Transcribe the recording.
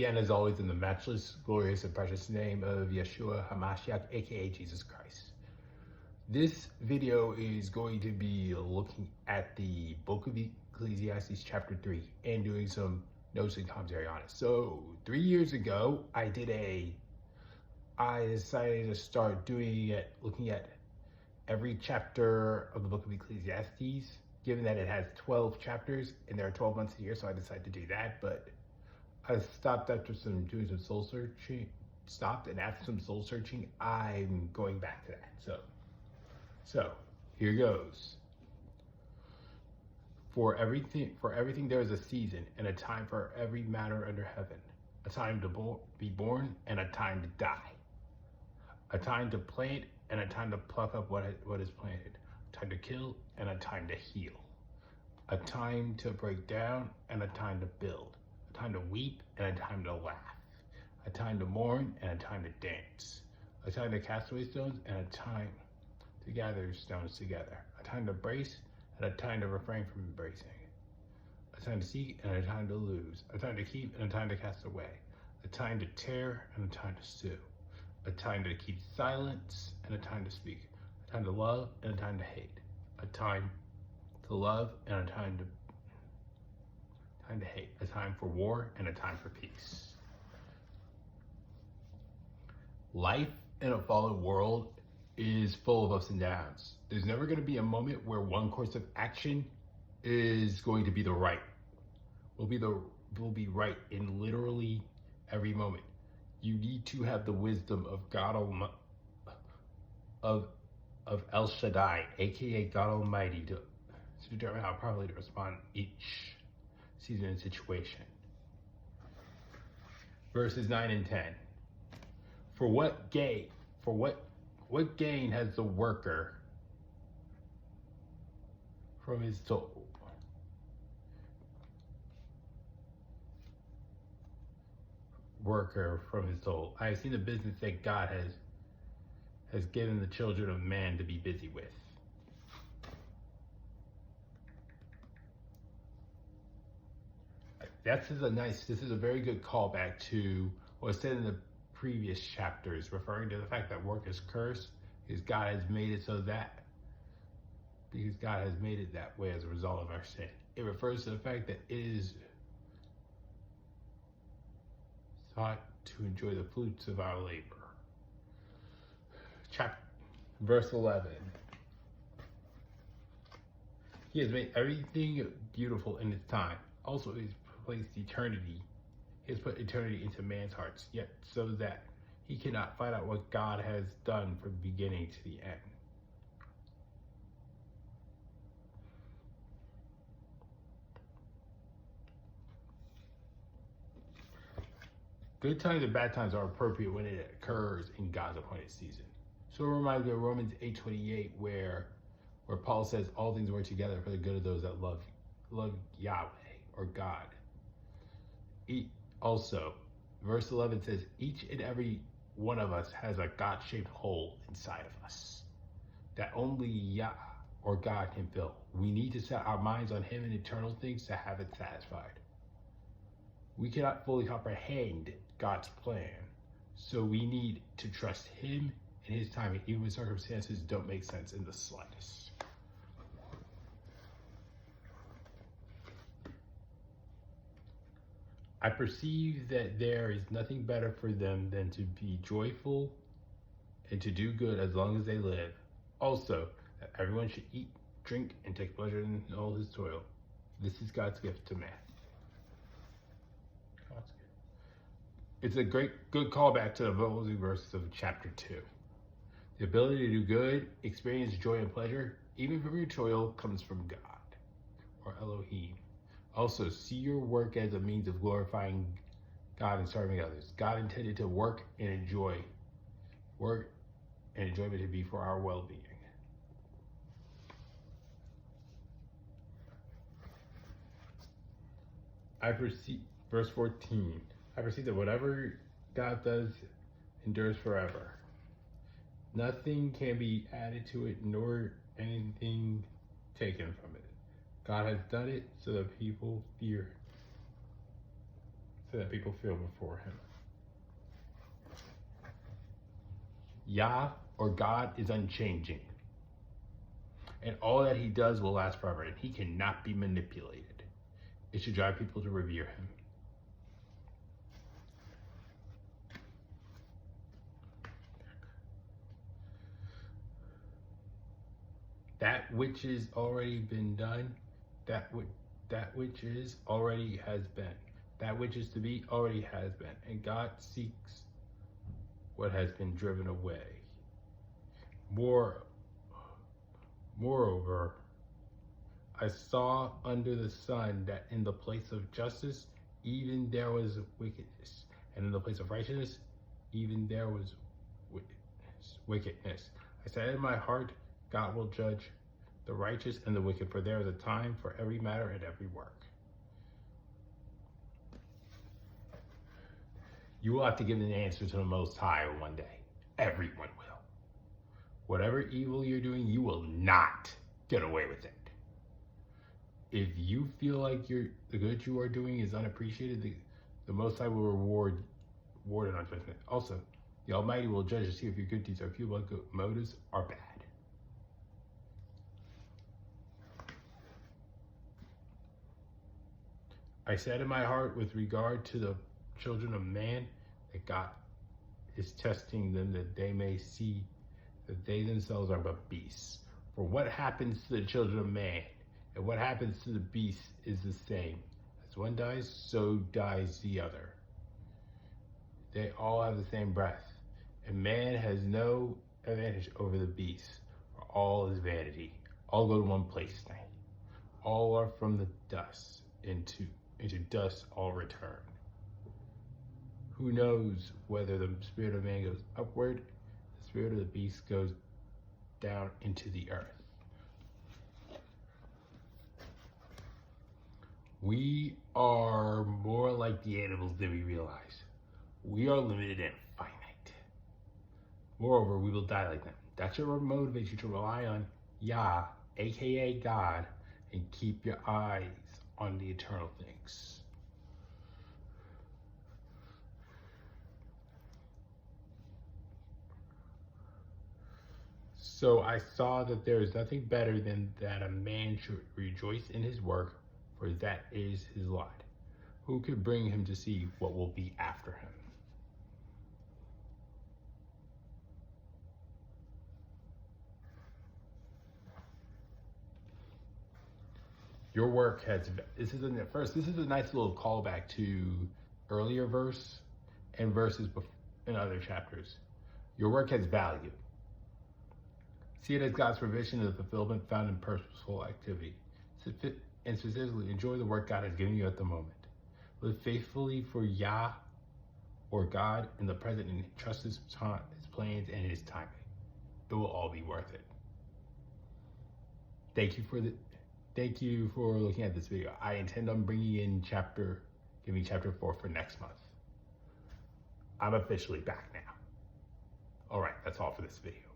begin as always in the matchless, glorious, and precious name of Yeshua HaMashiach, aka Jesus Christ. This video is going to be looking at the book of Ecclesiastes chapter 3 and doing some notes and commentary on it. So 3 years ago, I decided to start looking at every chapter of the book of Ecclesiastes, given that it has 12 chapters and there are 12 months a year, so I decided to do that. But I stopped after doing some soul searching, and after some soul searching, I'm going back to that. So here goes. For everything there is a season and a time for every matter under heaven, a time to be born and a time to die, a time to plant and a time to pluck up what is planted, a time to kill and a time to heal, a time to break down and a time to build, a time to weep and a time to laugh, a time to mourn and a time to dance, a time to cast away stones and a time to gather stones together, a time to brace and a time to refrain from embracing, a time to seek and a time to lose, a time to keep and a time to cast away, a time to tear and a time to sue, a time to keep silence and a time to speak, a time to love and a time to hate, a time to love and a time to hate, a time for war and a time for peace. Life in a fallen world is full of ups and downs. There's never going to be a moment where one course of action is going to be the right. Will be right in literally every moment. You need to have the wisdom of God of El Shaddai, aka God Almighty, to determine how properly to respond in each season and situation. Verses 9 and 10. For what gain has the worker from his toil? I have seen the business that God has given the children of man to be busy with. This is a very good callback to what was said in the previous chapters, referring to the fact that work is cursed because God has made it that way as a result of our sin. It refers to the fact that it is sought to enjoy the fruits of our labor. Verse 11. He has made everything beautiful in its time. Also, he's put eternity into man's hearts, yet so that he cannot find out what God has done from the beginning to the end. Good times and bad times are appropriate when it occurs in God's appointed season. So it reminds me of Romans 8:28, where Paul says all things work together for the good of those that love Yahweh or God. Also, verse 11 says, each and every one of us has a God-shaped hole inside of us that only Yah or God can fill. We need to set our minds on Him and eternal things to have it satisfied. We cannot fully comprehend God's plan, so we need to trust Him and His timing, even when circumstances don't make sense in the slightest. I perceive that there is nothing better for them than to be joyful and to do good as long as they live. Also, that everyone should eat, drink, and take pleasure in all his toil. This is God's gift to man. It's a good callback to the closing verses of chapter 2. The ability to do good, experience joy and pleasure, even from your toil, comes from God, or Elohim. Also, see your work as a means of glorifying God and serving others. God intended to work and enjoyment to be for our well-being. Verse 14. I perceive that whatever God does endures forever. Nothing can be added to it, nor anything taken from it. God has done it so that people fear so that people feel before him. Yah, or God, is unchanging, and all that he does will last forever, and he cannot be manipulated. It should drive people to revere him. That which is already been done, that which is already has been. That which is to be already has been, and God seeks what has been driven away. Moreover, I saw under the sun that in the place of justice, even there was wickedness, and in the place of righteousness, even there was wickedness. I said in my heart, God will judge the righteous and the wicked, for there is a time for every matter and every work. You will have to give an answer to the Most High one day. Everyone will. Whatever evil you're doing, you will not get away with it. If you feel like the good you are doing is unappreciated, the Most High will reward it on judgment. Also, the Almighty will judge to see if your good deeds are few, but good motives are bad. I said in my heart with regard to the children of man that God is testing them, that they may see that they themselves are but beasts. For what happens to the children of man and what happens to the beasts is the same. As one dies, so dies the other. They all have the same breath, and man has no advantage over the beasts, for all is vanity. All go to one place tonight. All are from the dust, into dust all return. Who knows whether the spirit of man goes upward, the spirit of the beast goes down into the earth. We are more like the animals than we realize. We are limited and finite. Moreover, we will die like them. That should motivate you to rely on Yah, aka God, and keep your eyes on the eternal things. So I saw that there is nothing better than that a man should rejoice in his work, for that is his lot. Who could bring him to see what will be after him? Your work has, this is a nice little callback to earlier verse and verses in other chapters. Your work has value. See it as God's provision of the fulfillment found in purposeful activity. And specifically, enjoy the work God has given you at the moment. Live faithfully for Yah, or God, in the present, and trust his plans and his timing. It will all be worth it. Thank you for looking at this video. I intend on giving chapter 4 for next month. I'm officially back now. All right, that's all for this video.